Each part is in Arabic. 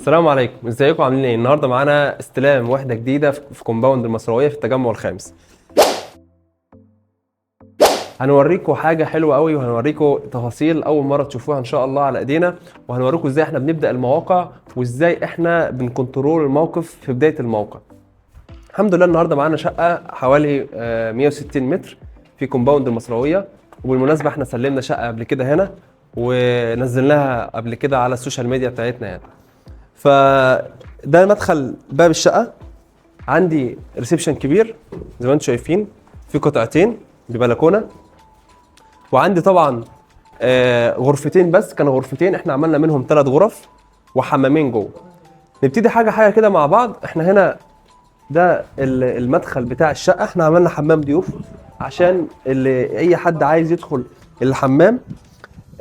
السلام عليكم، ازيكم عاملين ايه؟ النهارده معانا استلام وحده جديده في كومباوند المصراويه في التجمع الخامس. هنوريكم حاجه حلوه قوي، وهنوريكم تفاصيل اول مره تشوفوها ان شاء الله على ايدينا، وهنوريكم ازاي احنا بنبدا المواقع وازاي احنا بنكنترول الموقف في بدايه الموقع. الحمد لله النهارده معانا شقه حوالي 160 متر في كومباوند المصراويه، وبالمناسبه احنا سلمنا شقه قبل كده هنا ونزلناها قبل كده على السوشيال ميديا بتاعتنا يعني. فده مدخل باب الشقه. عندي ريسبشن كبير زي ما انتم شايفين، في قطعتين ببلكونه، وعندي طبعا غرفتين، بس كانوا غرفتين احنا عملنا منهم 3 غرف وحمامين جوه. نبتدي حاجه كده مع بعض. احنا هنا ده المدخل بتاع الشقه، احنا عملنا حمام ضيوف عشان اللي اي حد عايز يدخل الحمام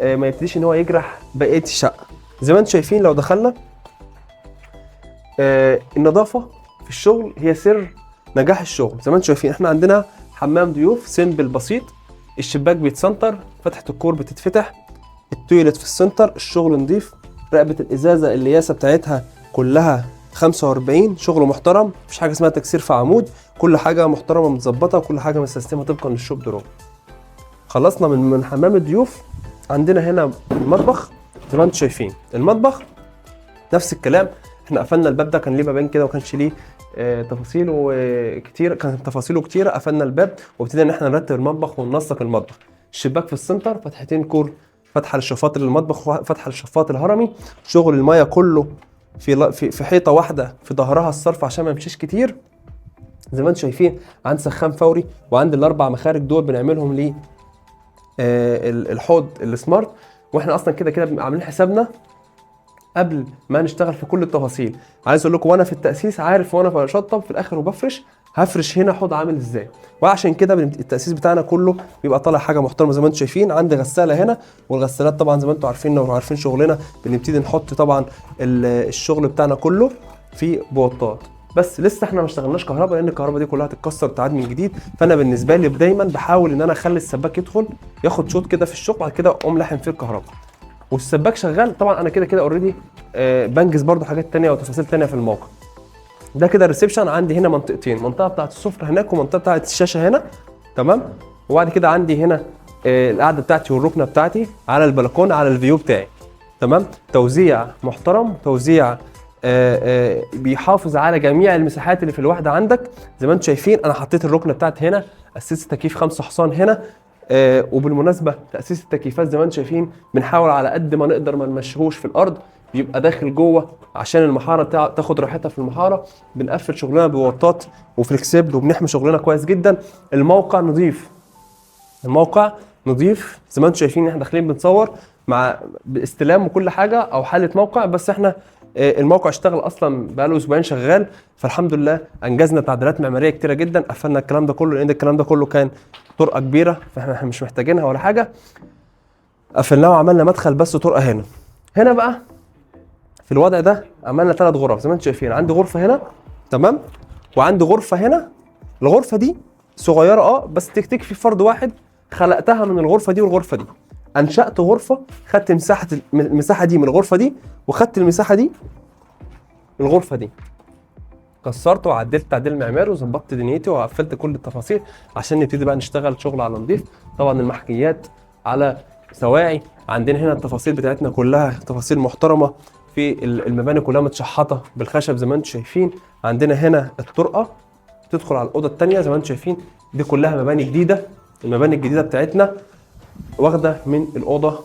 ما يبتديش ان هو يجرح بقيه الشقه. زي ما انتم شايفين لو دخلنا، النظافه في الشغل هي سر نجاح الشغل. زي ما انتم شايفين احنا عندنا حمام ضيوف سيمبل بسيط، الشباك بيتسنتر، فتحه الكور بتتفتح، التويلت في السنتر، الشغل نظيف، رقبه الازازه الياسه بتاعتها كلها 45، شغل محترم، مفيش حاجه اسمها تكسير في عمود، كل حاجه محترمه متظبطه وكل حاجه متسيستمه طبقا للشوب دروب. خلصنا من حمام الضيوف. عندنا هنا المطبخ زي ما انتم شايفين. المطبخ نفس الكلام، احنا قفلنا الباب ده، كان ليه بابين كده وما كانش ليه تفاصيله كتير، كانت تفاصيله كتيره. قفلنا الباب وابتدينا ان احنا نرتب المطبخ وننسق المطبخ. الشباك في السنتر، فتحتين كور، فتحه للشفاط للمطبخ وفتحه للشفاط الهرمي. شغل الميه كله في حيطه واحده في ظهرها الصرف عشان ما يمشيش كتير. زي ما انتم شايفين عندي سخان فوري، وعندي الاربع مخارج دول بنعملهم ليه الحوض السمارت. واحنا اصلا كده عاملين حسابنا قبل ما نشتغل في كل التفاصيل. عايز اقول لكم وانا في التاسيس عارف، وانا بشطب في الاخر وبفرش هفرش هنا حوض عامل ازاي، وعشان كده التاسيس بتاعنا كله بيبقى طالع حاجه محترمه. زي ما انتم شايفين عندي غساله هنا، والغسالات طبعا زي ما انتم عارفين، لو عارفين شغلنا بنبتدي نحط طبعا الشغل بتاعنا كله في بوطات. بس لسه احنا ما اشتغلناش كهرباء، لان الكهرباء دي كلها هتتكسر وتعاد من جديد. فانا بالنسبه لي دايما بحاول ان انا اخلي السباك يدخل ياخد شوط كده في الشغل، بعد كده اقوم لاحم فيه الكهرباء والسباك شغال. طبعا انا كده اوريدي بنجز برضو حاجات تانية وتفاصيل تانية في الموقع. ده كده الريسبشن. عندي هنا منطقتين، منطقه بتاعه السفره هناك ومنطقه بتاعه الشاشه هنا، تمام. وبعد كده عندي هنا القعده بتاعتي والركنه بتاعتي على البلكونه على الفيو بتاعي، تمام. توزيع محترم، توزيع بيحافظ على جميع المساحات اللي في الوحده عندك. زي ما انتم شايفين انا حطيت الركنه بتاعتي هنا، اسست تكييف 5 حصان هنا. وبالمناسبه تاسيس التكييفات زي ما انتم شايفين بنحاول على قد ما نقدر ما نمشيهوش في الارض، بيبقى داخل جوه عشان المحاره تاخد راحتها في المحاره. بنقفل شغلنا بوطات وفليكسيبل وبنحمي شغلنا كويس جدا. الموقع نظيف، الموقع نظيف زي ما انتم شايفين. احنا داخلين بنصور مع باستلام وكل حاجه او حاله موقع، بس احنا الموقع اشتغل اصلا بقاله اسبوعين شغال، فالحمد لله انجزنا تعديلات معماريه كتيره جدا. قفلنا الكلام ده كله لان الكلام ده كله كان طرقه كبيره فاحنا مش محتاجينها ولا حاجه، قفلناه وعملنا مدخل بس طرقه هنا. هنا بقى في الوضع ده عملنا 3 غرف زي ما انتم شايفين. عندي غرفه هنا، تمام، وعندي غرفه هنا. الغرفه دي صغيره بس تكفي فرد واحد. خلقتها من الغرفه دي والغرفه دي، انشأت غرفه، خدت المساحه دي من الغرفه دي، وخدت المساحه دي من الغرفه دي، كسرت وعدلت تعديل معماري وظبطت دنيتي وقفلت كل التفاصيل عشان نبتدي بقى نشتغل شغل على نضيف. طبعا المحكيات على سواعي. عندنا هنا التفاصيل بتاعتنا كلها تفاصيل محترمه، في المباني كلها متشحطه بالخشب زي ما انتم شايفين. عندنا هنا الطرقه تدخل على الاوضه الثانيه زي ما انتم شايفين، دي كلها مباني جديده. المباني الجديده بتاعتنا واخده من الاوضه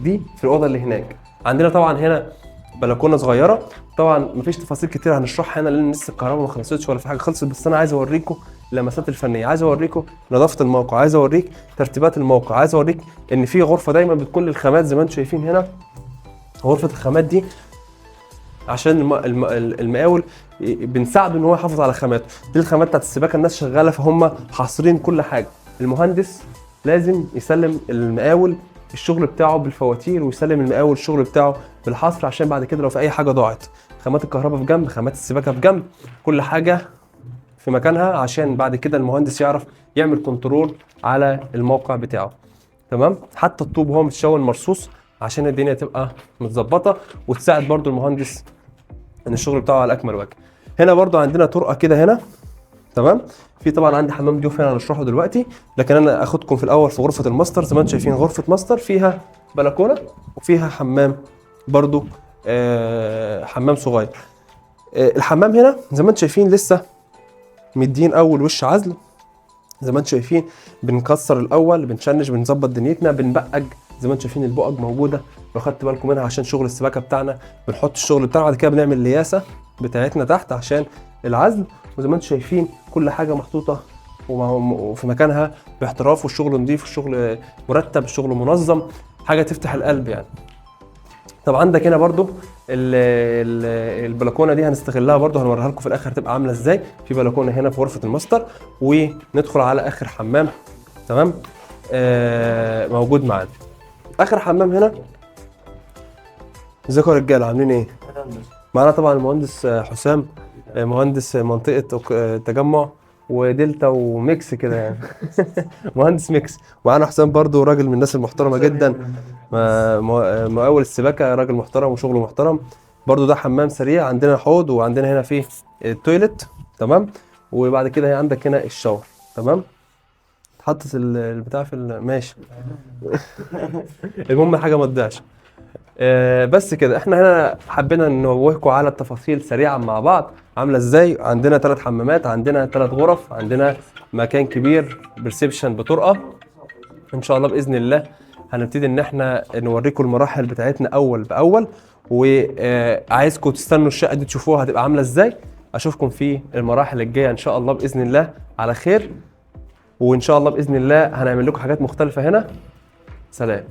دي في الاوضه اللي هناك. عندنا طبعا هنا بلكونه صغيره، طبعا مفيش تفاصيل كتير هنشرحها هنا لان لسه الكهرباء ما خلصتش ولا في حاجه خلصت، بس انا عايز اوريكم اللمسات الفنيه، عايز اوريكم نظافه الموقع، عايز اوريك ترتيبات الموقع، عايز اوريك ان في غرفه دايما بتكون للخامات زي ما انتم شايفين هنا. غرفه الخامات دي عشان المقاول بنساعده ان هو يحافظ على خاماته. دي الخامات بتاعت السباكه، الناس شغاله فهم حاصرين كل حاجه. المهندس لازم يسلم المقاول الشغل بتاعه بالفواتير، ويسلم المقاول الشغل بتاعه بالحصر، عشان بعد كده لو في اي حاجه ضاعت خامات الكهرباء في جنب، خامات السباكه في جنب، كل حاجه في مكانها، عشان بعد كده المهندس يعرف يعمل كنترول على الموقع بتاعه، تمام. حتى الطوب وهو متشون مرصوص عشان الدنيا تبقى متظبطه وتساعد برضو المهندس ان الشغل بتاعه على اكمل وجه. هنا برضو عندنا طرقه كده هنا، تمام. في طبعا عندي حمام ضيوف هنا هنشرحه دلوقتي، لكن انا اخدكم في الاول في غرفه الماستر. زي ما انتم شايفين غرفه ماستر فيها بلكونه وفيها حمام برضو حمام صغير. الحمام هنا زي ما انتم شايفين لسه مدين اول وش عزل. زي ما انتم شايفين بنكسر الاول، بنشنش، بنظبط دنيتنا، بنبقج. زي ما انتم شايفين البقج موجوده لو خدت بالكم منها عشان شغل السباكه بتاعنا. بنحط الشغل بتاعنا، بعد كده بنعمل لياسه بتاعتنا تحت عشان العزل. وزي ما انتم شايفين كل حاجه محطوطه وفي مكانها باحتراف، والشغل نظيف والشغل مرتب، الشغل منظم، حاجه تفتح القلب يعني. طب عندك هنا برضو البلكونه دي هنستغلها برضو، هنوريها لكم في الاخر هتبقى عامله ازاي. في بلكونه هنا في غرفه الماستر، وندخل على اخر حمام، تمام. موجود معانا اخر حمام هنا. ازيكم يا رجاله، عاملين ايه؟ معانا طبعا المهندس حسام، مهندس منطقه التجمع ودلتا وميكس كده يعني. مهندس ميكس. معانا حسام برضو راجل من الناس المحترمه جدا، مقاول السباكه، راجل محترم وشغله محترم برضو. ده حمام سريع، عندنا حوض وعندنا هنا فيه التويلت، تمام. وبعد كده عندك هنا الشاور، تمام. حطت البتاع في ماشي. المهم حاجه ما تضيعش. بس كده احنا هنا حبينا ننوهكم على التفاصيل سريعا مع بعض عامله ازاي. عندنا 3 حمامات، عندنا 3 غرف، عندنا مكان كبير بريسبشن بطرقه. ان شاء الله باذن الله هنبتدي ان احنا نوريكم المراحل بتاعتنا اول باول، وعايزكم تستنوا الشقه دي تشوفوها هتبقى عامله ازاي. اشوفكم في المراحل الجايه ان شاء الله باذن الله على خير، وان شاء الله باذن الله هنعمل لكم حاجات مختلفه هنا. سلام.